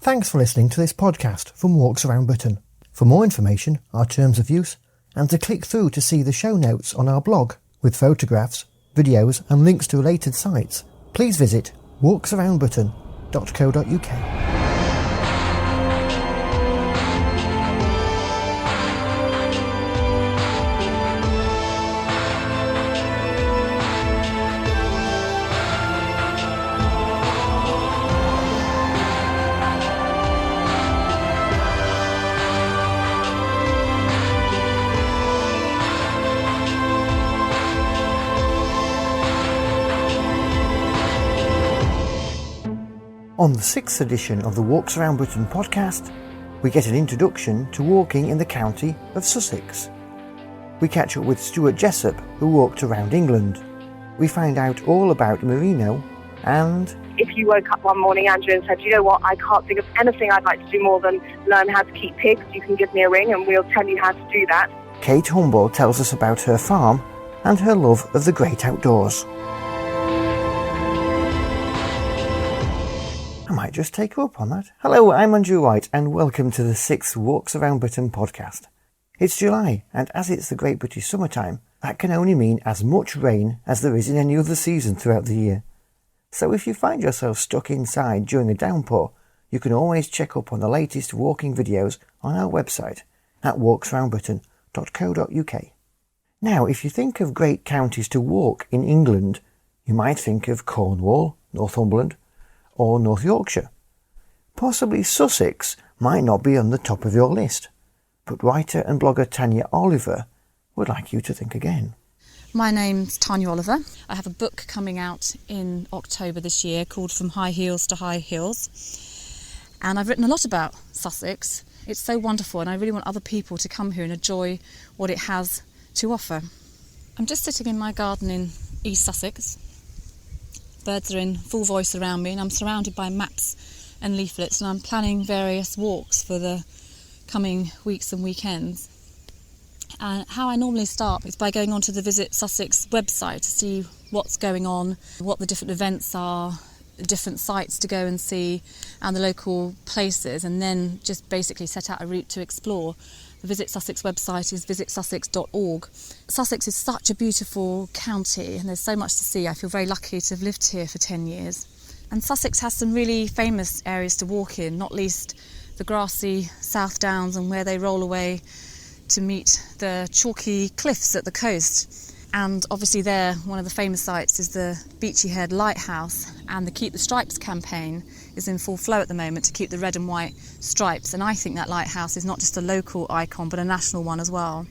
Thanks for listening to this podcast from Walks Around Britain. For more information, our terms of use, and to click through to see the show notes on our blog with photographs, videos and links to related sites, please visit walksaroundbritain.co.uk. On the 6th edition of the Walks Around Britain podcast, we get an introduction to walking in the county of Sussex. We catch up with Stuart Jessup, who walked around England. We find out all about Merino and... If you woke up one morning, Andrew, and said, you know what, I can't think of anything I'd like to do more than learn how to keep pigs, you can give me a ring and we'll tell you how to do that. Kate Humble tells us about her farm and her love of the great outdoors. I might just take her up on that. Hello, I'm Andrew White and welcome to the 6th Walks Around Britain podcast. It's July, and as it's the Great British Summertime, that can only mean as much rain as there is in any other season throughout the year. So if you find yourself stuck inside during a downpour, you can always check up on the latest walking videos on our website at walksaroundbritain.co.uk. Now, if you think of great counties to walk in England, you might think of Cornwall, Northumberland, or North Yorkshire. Possibly Sussex might not be on the top of your list, but writer and blogger Tanya Oliver would like you to think again. My name's Tanya Oliver. I have a book coming out in October this year called From High Heels to High Hills, and I've written a lot about Sussex. It's so wonderful and I really want other people to come here and enjoy what it has to offer. I'm just sitting in my garden in East Sussex. Birds are in full voice around me and I'm surrounded by maps and leaflets, and I'm planning various walks for the coming weeks and weekends. And how I normally start is by going onto the Visit Sussex website to see what's going on, what the different events are, the different sites to go and see and the local places, and then just basically set out a route to explore. The Visit Sussex website is visitsussex.org. Sussex is such a beautiful county and there's so much to see. I feel very lucky to have lived here for 10 years. And Sussex has some really famous areas to walk in, not least the grassy South Downs and where they roll away to meet the chalky cliffs at the coast. And obviously there, one of the famous sites is the Beachy Head Lighthouse, and the Keep the Stripes campaign is in full flow at the moment to keep the red and white stripes, and I think that lighthouse is not just a local icon but a national one as well.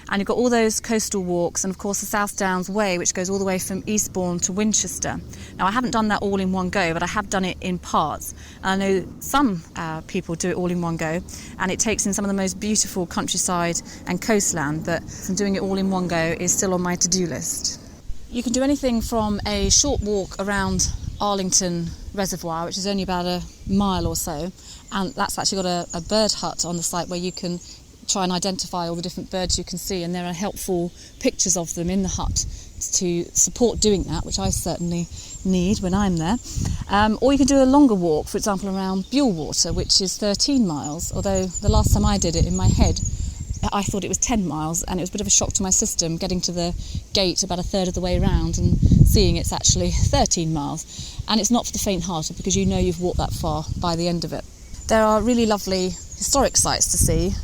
And you've got all those coastal walks and of course the South Downs Way, which goes all the way from Eastbourne to Winchester. Now I haven't done that all in one go, but I have done it in parts, and I know some people do it all in one go, and it takes in some of the most beautiful countryside and coastland, but doing it all in one go is still on my to-do list. You can do anything from a short walk around Arlington Reservoir, which is only about a mile or so, and that's actually got a bird hut on the site where you can try and identify all the different birds you can see, and there are helpful pictures of them in the hut to support doing that, which I certainly need when I'm there. Or you can do a longer walk, for example around Buellwater, which is 13 miles, although the last time I did it in my head I thought it was 10 miles, and it was a bit of a shock to my system getting to the gate about a third of the way round and seeing it's actually 13 miles. And it's not for the faint-hearted because you know you've walked that far by the end of it. There are really lovely historic sites to see.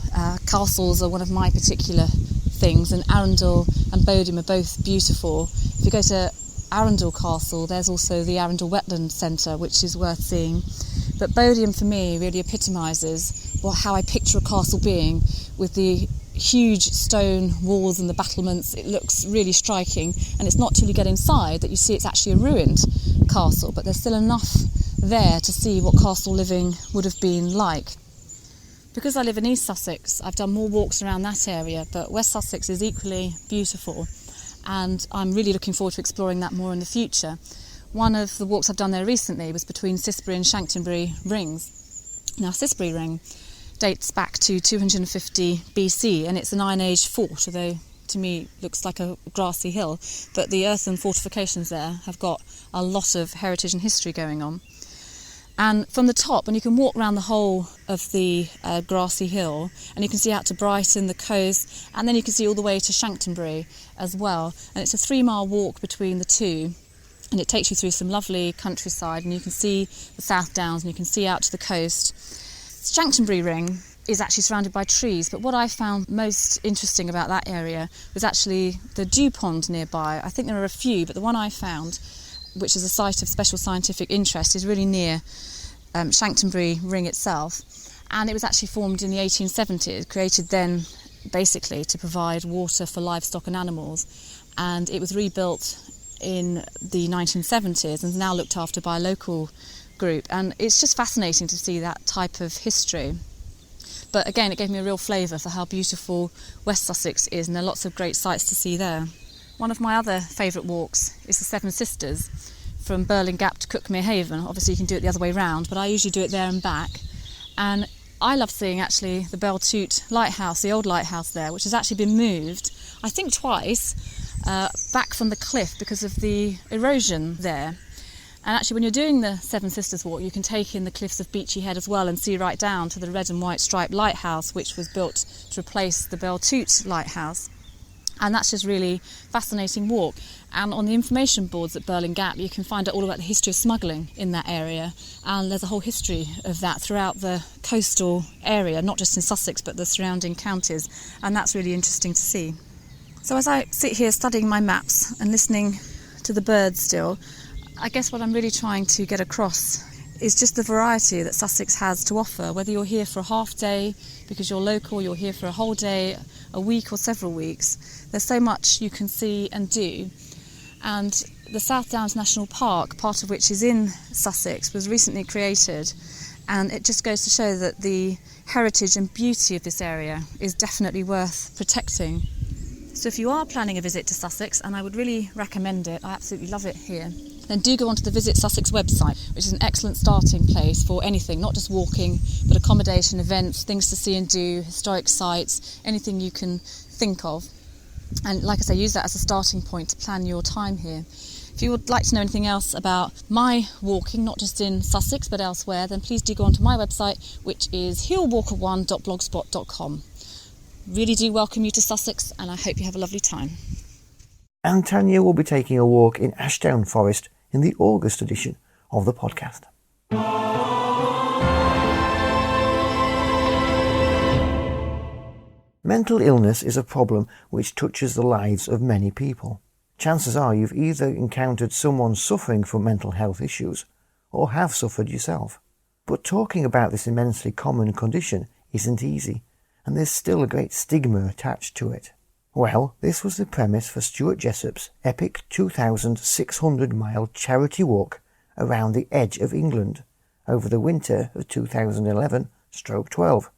Castles are one of my particular things, and Arundel and Bodiam are both beautiful. If you go to Arundel Castle, there's also the Arundel Wetland Centre, which is worth seeing. But Bodiam for me really epitomises how I picture a castle being, with the huge stone walls and the battlements. It looks really striking, and it's not till you get inside that you see it's actually a ruined castle, but there's still enough there to see what castle living would have been like. Because I live in East Sussex, I've done more walks around that area, but West Sussex is equally beautiful, and I'm really looking forward to exploring that more in the future. One of the walks I've done there recently was between Cissbury and Chanctonbury Rings. Now, Cissbury Ring dates back to 250 BC, and it's an Iron Age fort, although to me it looks like a grassy hill, but the earthen fortifications there have got a lot of heritage and history going on. And from the top, and you can walk around the whole of the grassy hill, and you can see out to Brighton, the coast, and then you can see all the way to Chanctonbury as well. And it's a 3-mile walk between the two, and it takes you through some lovely countryside, and you can see the South Downs, and you can see out to the coast. Chanctonbury Ring is actually surrounded by trees, but what I found most interesting about that area was actually the dew pond nearby. I think there are a few, but the one I found, which is a site of special scientific interest, is really near Chanctonbury Ring itself. And it was actually formed in the 1870s, created then basically to provide water for livestock and animals. And it was rebuilt in the 1970s and is now looked after by a local group. And it's just fascinating to see that type of history. But again, it gave me a real flavour for how beautiful West Sussex is, and there are lots of great sights to see there. One of my other favourite walks is the Seven Sisters from Burling Gap to Cuckmere Haven. Obviously you can do it the other way round, but I usually do it there and back. And I love seeing actually the Beltoot lighthouse, the old lighthouse there, which has actually been moved, I think twice, back from the cliff because of the erosion there. And actually when you're doing the Seven Sisters walk, you can take in the cliffs of Beachy Head as well and see right down to the red and white striped lighthouse, which was built to replace the Beltoot lighthouse. And that's just really fascinating walk. And on the information boards at Burling Gap, you can find out all about the history of smuggling in that area. And there's a whole history of that throughout the coastal area, not just in Sussex, but the surrounding counties. And that's really interesting to see. So as I sit here studying my maps and listening to the birds still, I guess what I'm really trying to get across is just the variety that Sussex has to offer, whether you're here for a half day because you're local, you're here for a whole day, a week or several weeks. There's so much you can see and do. And the South Downs National Park, part of which is in Sussex, was recently created, and it just goes to show that the heritage and beauty of this area is definitely worth protecting. So if you are planning a visit to Sussex, and I would really recommend it, I absolutely love it here, then do go onto the Visit Sussex website, which is an excellent starting place for anything, not just walking, but accommodation, events, things to see and do, historic sites, anything you can think of. And like I say, use that as a starting point to plan your time here. If you would like to know anything else about my walking, not just in Sussex but elsewhere, then please do go onto my website, which is hillwalker1.blogspot.com. Really do welcome you to Sussex, and I hope you have a lovely time. And Tanya will be taking a walk in Ashdown Forest in the August edition of the podcast. Mental illness is a problem which touches the lives of many people. Chances are you've either encountered someone suffering from mental health issues or have suffered yourself. But talking about this immensely common condition isn't easy, and there's still a great stigma attached to it. Well, this was the premise for Stuart Jessup's epic 2,600-mile charity walk around the edge of England over the winter of 2011/12.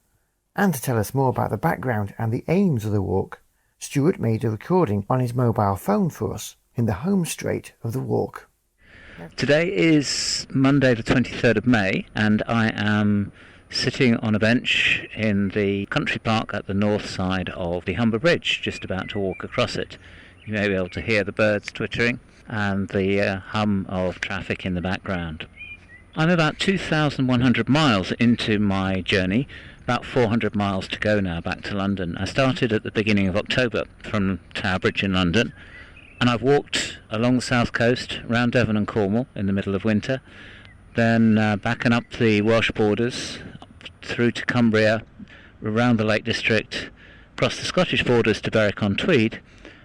And to tell us more about the background and the aims of the walk, Stuart made a recording on his mobile phone for us in the home straight of the walk. Today is Monday the 23rd of May, and I am sitting on a bench in the country park at the north side of the Humber Bridge, just about to walk across it. You may be able to hear the birds twittering and the hum of traffic in the background. I'm about 2,100 miles into my journey, about 400 miles to go now back to London. I started at the beginning of October from Tower Bridge in London, and I've walked along the south coast, round Devon and Cornwall in the middle of winter, then back and up the Welsh borders, through to Cumbria, around the Lake District, across the Scottish borders to Berwick-on-Tweed,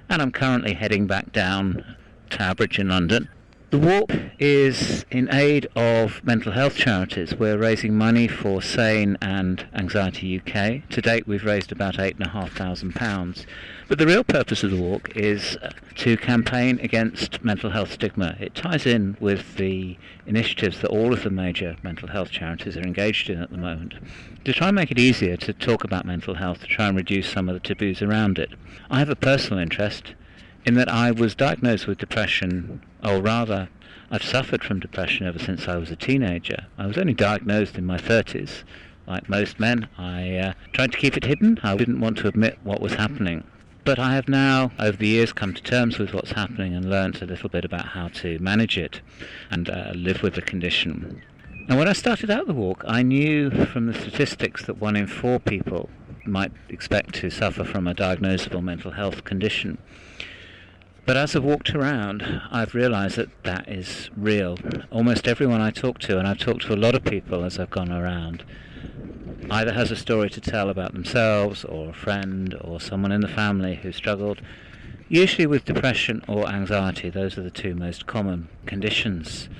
and I'm currently heading back down Tower Bridge in London. The walk is in aid of mental health charities. We're raising money for SANE and Anxiety UK. To date we've raised about £8,500. But the real purpose of the walk is to campaign against mental health stigma. It ties in with the initiatives that all of the major mental health charities are engaged in at the moment, to try and make it easier to talk about mental health, to try and reduce some of the taboos around it. I have a personal interest in that I was diagnosed with depression, or rather, I've suffered from depression ever since I was a teenager. I was only diagnosed in my 30s. Like most men, I tried to keep it hidden. I didn't want to admit what was happening. But I have now, over the years, come to terms with what's happening and learnt a little bit about how to manage it and live with the condition. And when I started out the walk, I knew from the statistics that 1 in 4 people might expect to suffer from a diagnosable mental health condition. But as I've walked around, I've realised that that is real. Almost everyone I talk to, and I've talked to a lot of people as I've gone around, either has a story to tell about themselves or a friend or someone in the family who struggled, usually with depression or anxiety. Those are the 2 most common conditions.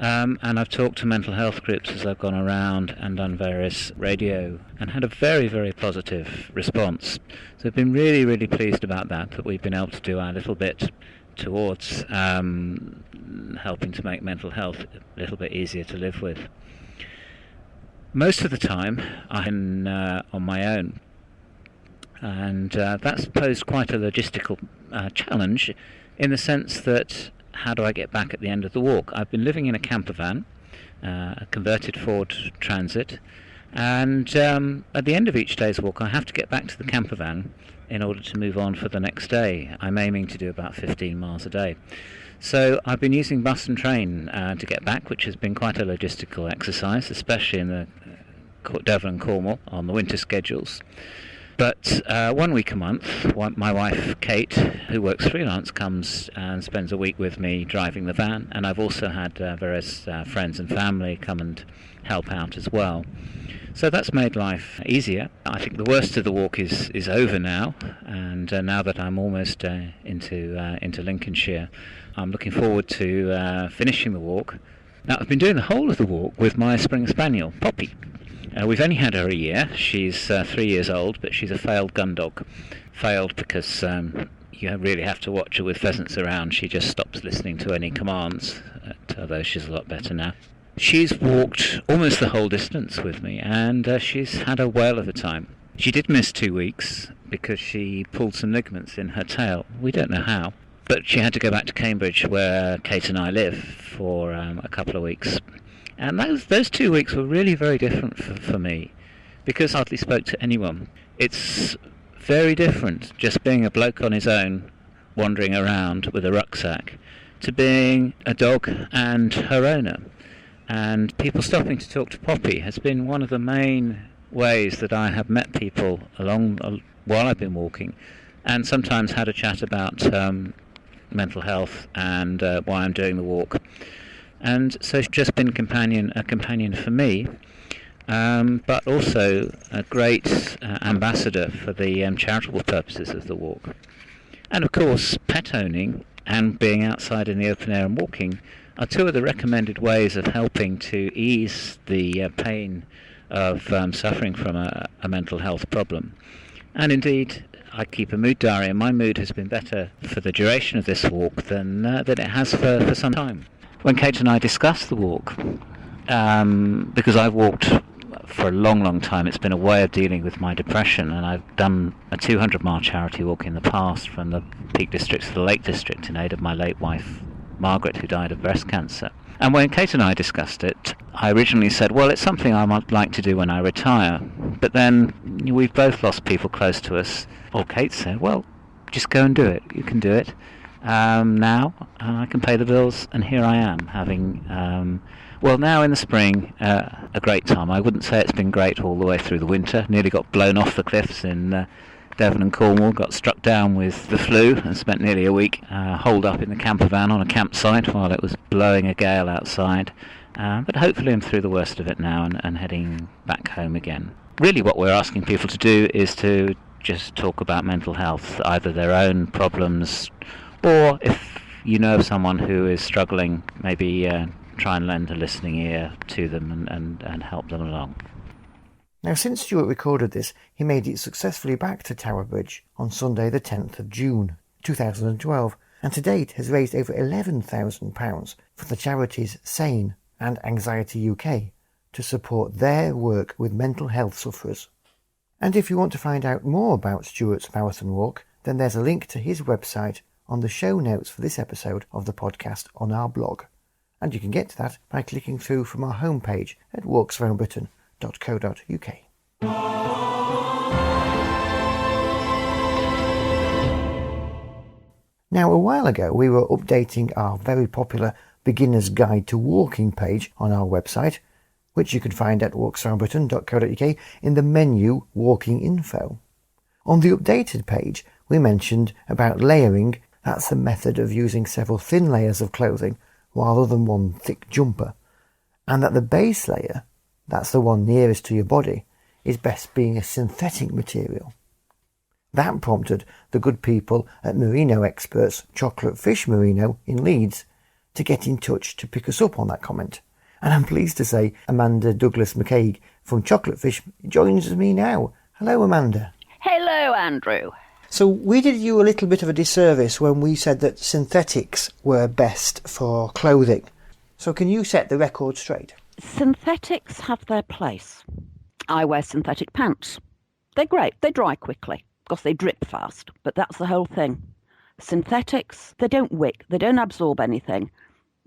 And I've talked to mental health groups as I've gone around and done various radio and had a very, very positive response. So I've been really, really pleased about that we've been able to do our little bit towards helping to make mental health a little bit easier to live with. Most of the time I'm on my own, and that's posed quite a logistical challenge in the sense that how do I get back at the end of the walk? I've been living in a camper van, a converted Ford Transit, and at the end of each day's walk I have to get back to the camper van in order to move on for the next day. I'm aiming to do about 15 miles a day. So I've been using bus and train to get back, which has been quite a logistical exercise, especially in the Devon and Cornwall on the winter schedules. But 1 week a month, my wife Kate, who works freelance, comes and spends a week with me driving the van, and I've also had various friends and family come and help out as well. So that's made life easier. I think the worst of the walk is over now, and now that I'm almost into Lincolnshire, I'm looking forward to finishing the walk. Now, I've been doing the whole of the walk with my Springer Spaniel, Poppy. We've only had her a year. She's 3 years old, but she's a failed gun dog. Failed because you really have to watch her with pheasants around. She just stops listening to any commands, although she's a lot better now. She's walked almost the whole distance with me, and she's had a whale of a time. She did miss 2 weeks because she pulled some ligaments in her tail. We don't know how, but she had to go back to Cambridge, where Kate and I live, for a couple of weeks. And those 2 weeks were really very different for me, because I hardly spoke to anyone. It's very different just being a bloke on his own, wandering around with a rucksack, to being a dog and her owner. And people stopping to talk to Poppy has been one of the main ways that I have met people while I've been walking, and sometimes had a chat about mental health and why I'm doing the walk. And so it's just been a companion for me, but also a great ambassador for the charitable purposes of the walk. And of course, pet owning and being outside in the open air and walking are 2 of the recommended ways of helping to ease the pain of suffering from a mental health problem. And indeed, I keep a mood diary, and my mood has been better for the duration of this walk than it has for some time. When Kate and I discussed the walk, because I've walked for a long, long time, it's been a way of dealing with my depression, and I've done a 200-mile charity walk in the past from the Peak District to the Lake District in aid of my late wife, Margaret, who died of breast cancer. And when Kate and I discussed it, I originally said, well, it's something I might like to do when I retire. But then we've both lost people close to us. Or Kate said, well, just go and do it. You can do it. Now I can pay the bills, and here I am having now in the spring a great time. I wouldn't say it's been great all the way through the winter. Nearly got blown off the cliffs in Devon and Cornwall, got struck down with the flu and spent nearly a week holed up in the camper van on a campsite while it was blowing a gale outside, but hopefully I'm through the worst of it now and heading back home again. Really what we're asking people to do is to just talk about mental health, either their own problems, or if you know of someone who is struggling, maybe try and lend a listening ear to them and help them along. Now, since Stuart recorded this, he made it successfully back to Tower Bridge on Sunday the 10th of June 2012, and to date has raised over £11,000 for the charities Sane and Anxiety UK to support their work with mental health sufferers. And if you want to find out more about Stuart's marathon walk, then there's a link to his website on the show notes for this episode of the podcast on our blog. And you can get to that by clicking through from our homepage at walksaroundbritain.co.uk. Now, a while ago we were updating our very popular Beginner's Guide to Walking page on our website, which you can find at walksaroundbritain.co.uk in the menu Walking Info. On the updated page, we mentioned about layering. That's the method of using several thin layers of clothing rather than one thick jumper, and that the base layer, that's the one nearest to your body, is best being a synthetic material. That prompted the good people at merino experts Chocolate Fish Merino in Leeds to get in touch to pick us up on that comment. And I'm pleased to say Amanda Douglas McCaig from Chocolate Fish joins me now. Hello, Amanda. Hello, Andrew. So we did you a little bit of a disservice when we said that synthetics were best for clothing. So can you set the record straight? Synthetics have their place. I wear synthetic pants. They're great. They dry quickly because they drip fast, but that's the whole thing. Synthetics, they don't wick, they don't absorb anything.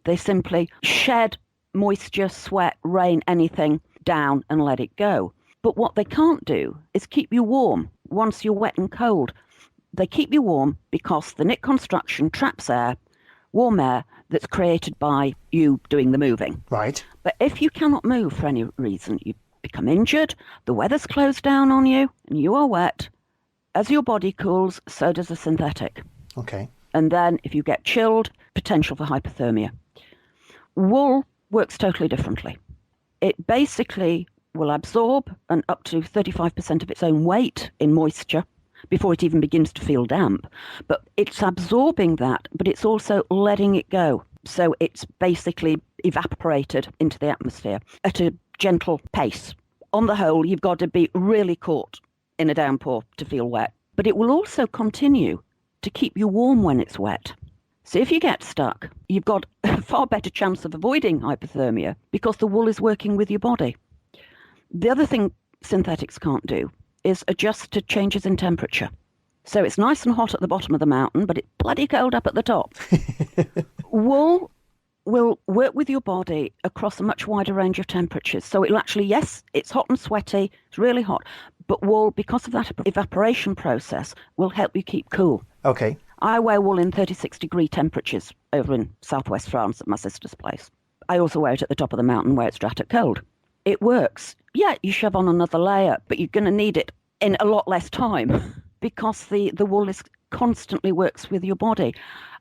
They simply shed moisture, sweat, rain, anything down and let it go. But what they can't do is keep you warm once you're wet and cold. They keep you warm because the knit construction traps air, warm air, that's created by you doing the moving. Right. But if you cannot move for any reason, you become injured, the weather's closed down on you, and you are wet, as your body cools, so does the synthetic. Okay. And then if you get chilled, potential for hypothermia. Wool works totally differently. It basically will absorb up to 35% of its own weight in moisture before it even begins to feel damp. But it's absorbing that, but it's also letting it go. So it's basically evaporated into the atmosphere at a gentle pace. On the whole, you've got to be really caught in a downpour to feel wet. But it will also continue to keep you warm when it's wet. So if you get stuck, you've got a far better chance of avoiding hypothermia because the wool is working with your body. The other thing synthetics can't do is adjust to changes in temperature. So it's nice and hot at the bottom of the mountain, but it's bloody cold up at the top. Wool will work with your body across a much wider range of temperatures. So it'll actually, yes, it's hot and sweaty, it's really hot, but wool, because of that evaporation process, will help you keep cool. Okay. I wear wool in 36-degree temperatures over in southwest France at my sister's place. I also wear it at the top of the mountain where it's drat at cold. It works. Yeah, you shove on another layer, but you're going to need it in a lot less time because the wool constantly works with your body.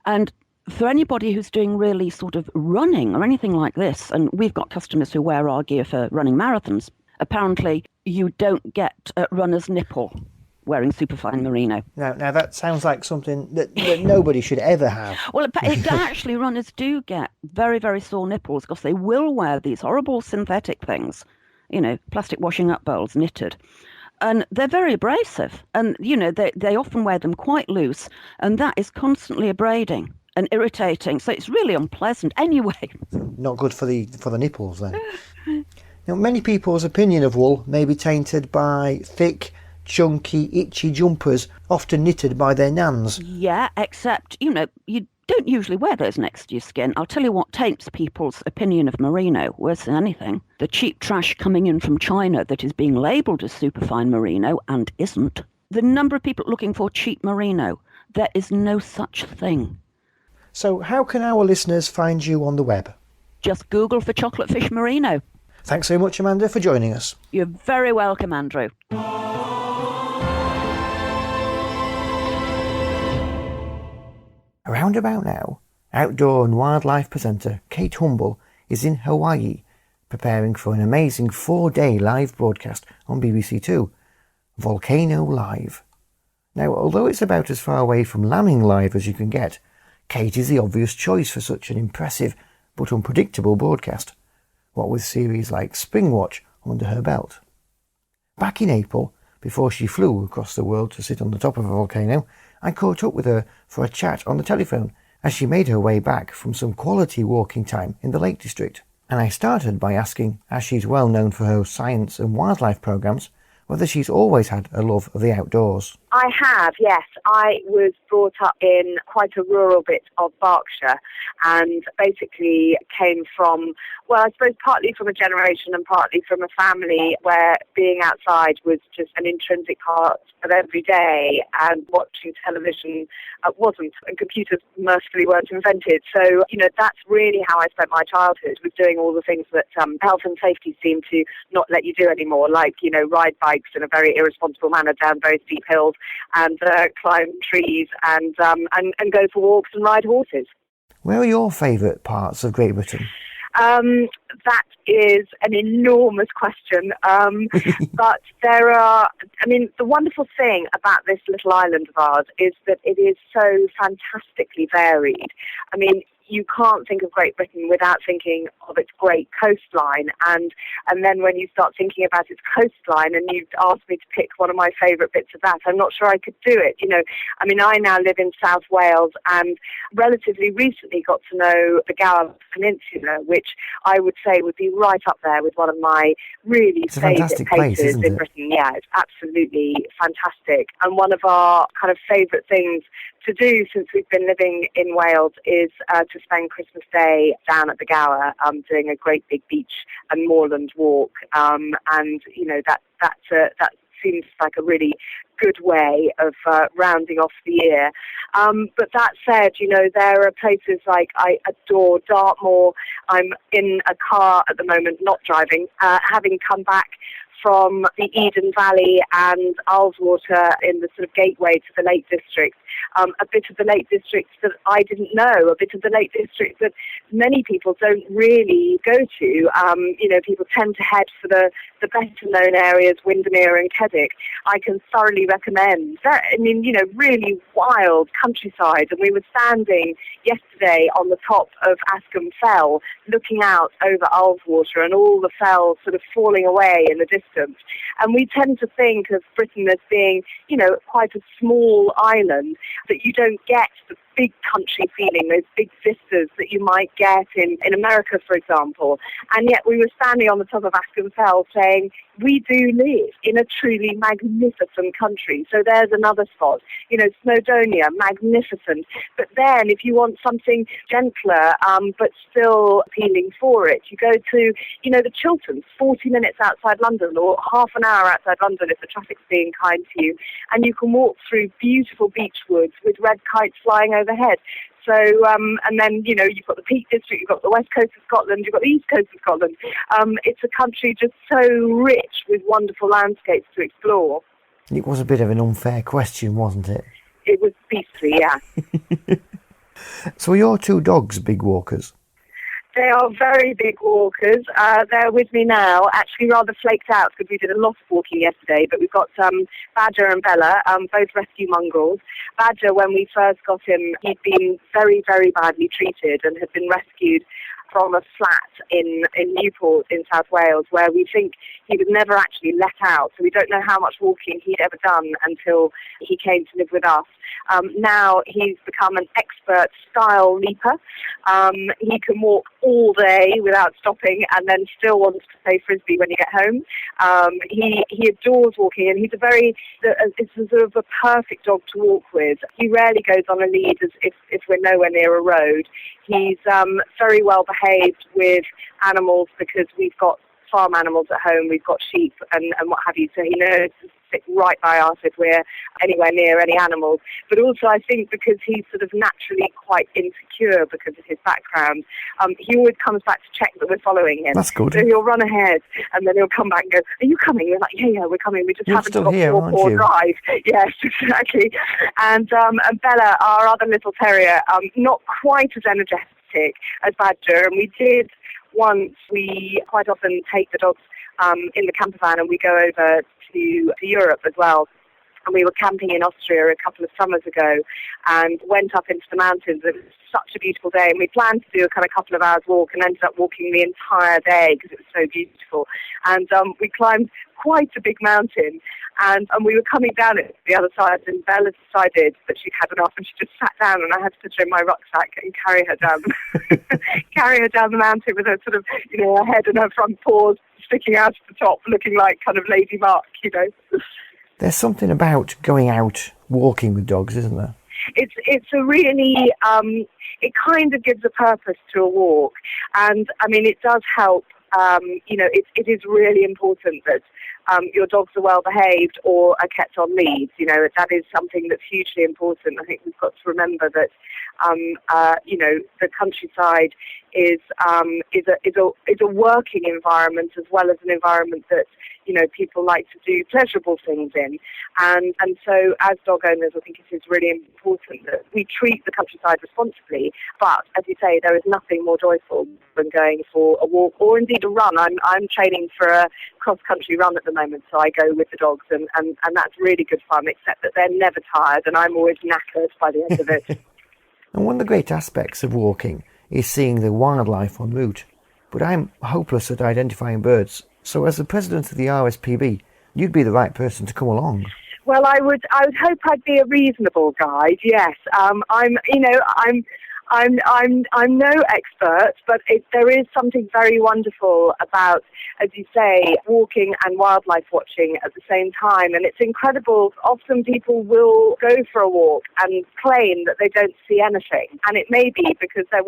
And for anybody who's doing really sort of running or anything like this, and we've got customers who wear our gear for running marathons, apparently you don't get a runner's nipple wearing superfine merino. Now that sounds like something that nobody should ever have. Well, actually runners do get very, very sore nipples because they will wear these horrible synthetic things, plastic washing up bowls, knitted. And they're very abrasive. And, they often wear them quite loose. And that is constantly abrading and irritating. So it's really unpleasant anyway. Not good for the nipples then. Now, many people's opinion of wool may be tainted by thick, chunky, itchy jumpers, often knitted by their nans. Yeah, except, you don't usually wear those next to your skin. I'll tell you what taints people's opinion of merino worse than anything. The cheap trash coming in from China that is being labelled as superfine merino and isn't. The number of people looking for cheap merino, there is no such thing. So how can our listeners find you on the web? Just Google for Chocolate Fish Merino. Thanks so much, Amanda, for joining us. You're very welcome, Andrew. Around about now, outdoor and wildlife presenter Kate Humble is in Hawaii, preparing for an amazing 4-day live broadcast on BBC Two, Volcano Live. Now, although it's about as far away from lambing live as you can get, Kate is the obvious choice for such an impressive but unpredictable broadcast, what with series like Springwatch under her belt. Back in April, before she flew across the world to sit on the top of a volcano, I caught up with her for a chat on the telephone as she made her way back from some quality walking time in the Lake District. And I started by asking, as she's well known for her science and wildlife programmes, whether she's always had a love of the outdoors. I have, yes. I was brought up in quite a rural bit of Berkshire and basically came from, well, I suppose partly from a generation and partly from a family where being outside was just an intrinsic part of every day, and watching television wasn't, and computers mercifully weren't invented. So, that's really how I spent my childhood, was doing all the things that health and safety seem to not let you do anymore, like, ride bikes in a very irresponsible manner down very steep hills, and climb trees and go for walks and ride horses. Where are your favourite parts of Great Britain? That is an enormous question. But there are, the wonderful thing about this little island of ours is that it is so fantastically varied. You can't think of Great Britain without thinking of its great coastline. And then when you start thinking about its coastline, and you've asked me to pick one of my favourite bits of that, I'm not sure I could do it. I now live in South Wales and relatively recently got to know the Gower Peninsula, which I would say would be right up there with one of my really favourite places in Britain. Yeah, it's absolutely fantastic. And one of our kind of favourite things to do since we've been living in Wales is to spend Christmas Day down at the Gower, doing a great big beach and moorland walk. That seems like a really good way of rounding off the year. But that said, there are places like I adore Dartmoor. I'm in a car at the moment, not driving, having come back from the Eden Valley and Ullswater in the sort of gateway to the Lake District. A bit of the Lake District that I didn't know, a bit of the Lake District that many people don't really go to. People tend to head for the better known areas, Windermere and Keswick. I can thoroughly recommend that. Really wild countryside. And we were standing yesterday on the top of Askham Fell, looking out over Ullswater and all the fells sort of falling away in the distance. And we tend to think of Britain as being, quite a small island, that you don't get the big country feeling, those big vistas that you might get in America, for example. And yet we were standing on the top of Askham Fell saying, we do live in a truly magnificent country. So there's another spot. Snowdonia, magnificent. But then if you want something gentler, but still appealing for it, you go to, the Chilterns, 40 minutes outside London, or half an hour outside London if the traffic's being kind to you. And you can walk through beautiful beech woods with red kites flying overhead. So, and then, you've got the Peak District, you've got the west coast of Scotland, you've got the east coast of Scotland. It's a country just so rich with wonderful landscapes to explore. It was a bit of an unfair question, wasn't it? It was beastly, yeah. So are your two dogs big walkers? They are very big walkers. They're with me now, actually rather flaked out because we did a lot of walking yesterday, but we've got Badger and Bella, both rescue mongrels. Badger, when we first got him, he'd been very, very badly treated and had been rescued from a flat in Newport in South Wales, where we think he was never actually let out. So we don't know how much walking he'd ever done until he came to live with us. Now he's become an expert style leaper. He can walk all day without stopping and then still wants to play frisbee when you get home. He adores walking, and it's a sort of a perfect dog to walk with. He rarely goes on a lead if we're nowhere near a road. He's very well behaved with animals because we've got farm animals at home. We've got sheep and what have you, so he knows to sit right by us if we're anywhere near any animals. But also I think because he's sort of naturally quite insecure because of his background, he always comes back to check that we're following him. That's good. So he'll run ahead and then he'll come back and go, are you coming? We're like, yeah, we're coming. We just haven't got four drive. Yes, exactly. And Bella, our other little terrier, not quite as energetic as Badger, and we did once. We quite often take the dogs in the camper van and we go over to Europe as well. and we were camping in Austria a couple of summers ago and went up into the mountains. It was such a beautiful day, and we planned to do a kind of couple of hours walk and ended up walking the entire day because it was so beautiful. And we climbed quite a big mountain, and we were coming down at the other side, and Bella decided that she'd had enough, and she just sat down, and I had to put her in my rucksack and carry her down the mountain with her sort of, her head and her front paws sticking out at the top, looking like kind of Lady Mark, There's something about going out walking with dogs, isn't there? It's a really, it kind of gives a purpose to a walk. And, I mean, it does help, it is really important that your dogs are well behaved or are kept on leads. That is something that's hugely important. I think we've got to remember that, the countryside is a working environment as well as an environment that, people like to do pleasurable things in. And so as dog owners, I think it is really important that we treat the countryside responsibly. But as you say, there is nothing more joyful than going for a walk or indeed a run. I'm training for a cross-country run at the moment, so I go with the dogs, and that's really good fun, except that they're never tired, and I'm always knackered by the end of it. And one of the great aspects of walking is seeing the wildlife en route. But I'm hopeless at identifying birds, so as the president of the RSPB, you'd be the right person to come along. Well, I would hope I'd be a reasonable guide. Yes, I'm no expert, but there is something very wonderful about, as you say, walking and wildlife watching at the same time. And it's incredible. Often people will go for a walk and claim that they don't see anything. And it may be because they're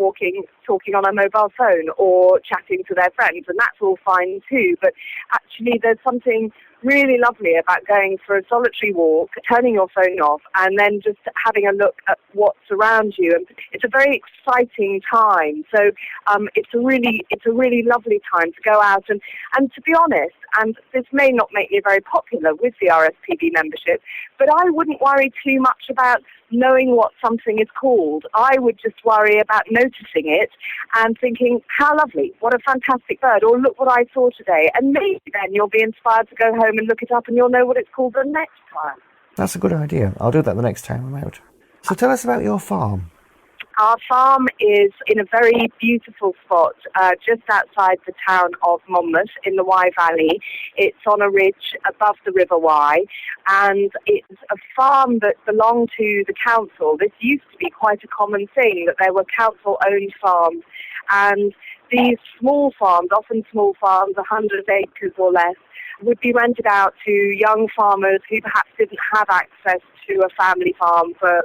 talking on a mobile phone or chatting to their friends, and that's all fine too. But actually there's something really lovely about going for a solitary walk, turning your phone off, and then just having a look at what's around you. And it's a very exciting time. So it's a really lovely time to go out and to be honest, and this may not make me very popular with the RSPB membership, but I wouldn't worry too much about knowing what something is called. I would just worry about noticing it and thinking, how lovely, what a fantastic bird, or look what I saw today. And maybe then you'll be inspired to go home and look it up and you'll know what it's called the next time. That's a good idea. I'll do that the next time I'm out. So tell us about your farm. Our farm is in a very beautiful spot just outside the town of Monmouth in the Wye Valley. It's on a ridge above the River Wye, and it's a farm that belonged to the council. This used to be quite a common thing, that there were council-owned farms, and these small farms, often small farms, 100 acres or less, would be rented out to young farmers who perhaps didn't have access to a family farm for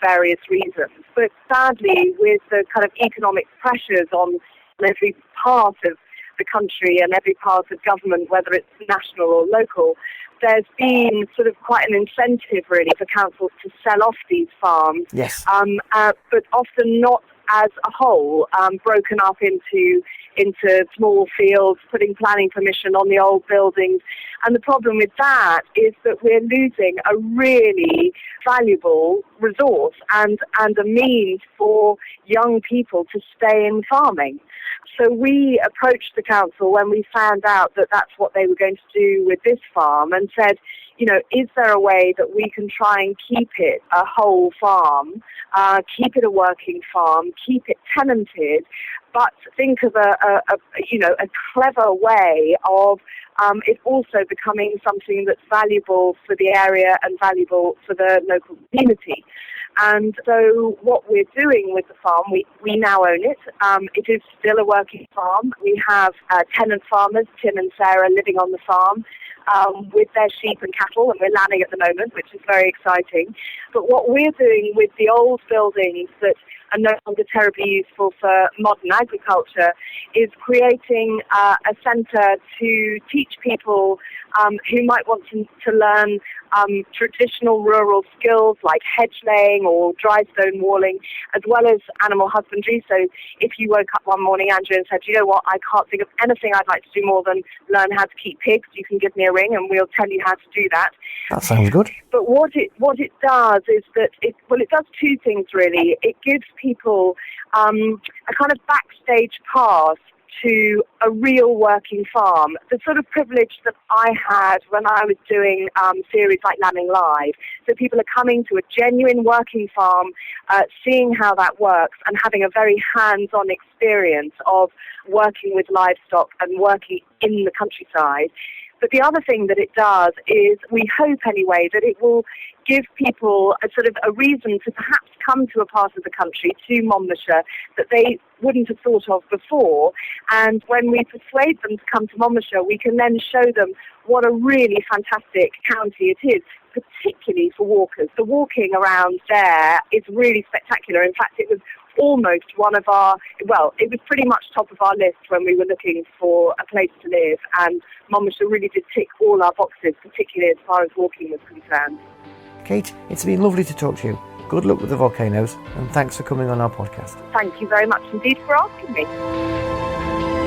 various reasons. But sadly, with the kind of economic pressures on every part of the country and every part of government, whether it's national or local, there's been sort of quite an incentive really for councils to sell off these farms. Yes. But often not as a whole, broken up into small fields, putting planning permission on the old buildings. And the problem with that is that we're losing a really valuable resource and a means for young people to stay in farming. So we approached the council when we found out that that's what they were going to do with this farm and said, is there a way that we can try and keep it a whole farm, keep it a working farm, keep it tenanted, but think of a clever way of it also becoming something that's valuable for the area and valuable for the local community. And so what we're doing with the farm, we now own it. It is still a working farm. We have tenant farmers, Tim and Sarah, living on the farm with their sheep and cattle, and we're lambing at the moment, which is very exciting. But what we're doing with the old buildings that are no longer terribly useful for modern agriculture is creating a centre to teach people who might want to learn traditional rural skills like hedge laying or dry stone walling, as well as animal husbandry. So if you woke up one morning, Andrew, and said, you know what, I can't think of anything I'd like to do more than learn how to keep pigs, you can give me a ring and we'll tell you how to do that. That sounds good. But what it does is that it does two things really. It gives people a kind of backstage pass to a real working farm. The sort of privilege that I had when I was doing series like Lambing Live. So people are coming to a genuine working farm, seeing how that works and having a very hands-on experience of working with livestock and working in the countryside. But the other thing that it does is, we hope anyway, that it will give people a sort of a reason to perhaps come to a part of the country, to Monmouthshire, that they wouldn't have thought of before. And when we persuade them to come to Monmouthshire, we can then show them what a really fantastic county it is, particularly for walkers. The walking around there is really spectacular. In fact, it was almost one of our, well, it was pretty much top of our list when we were looking for a place to live, and Monmouthshire really did tick all our boxes, particularly as far as walking was concerned. Kate, it's been lovely to talk to you. Good luck with the volcanoes, and thanks for coming on our podcast. Thank you very much indeed for asking me.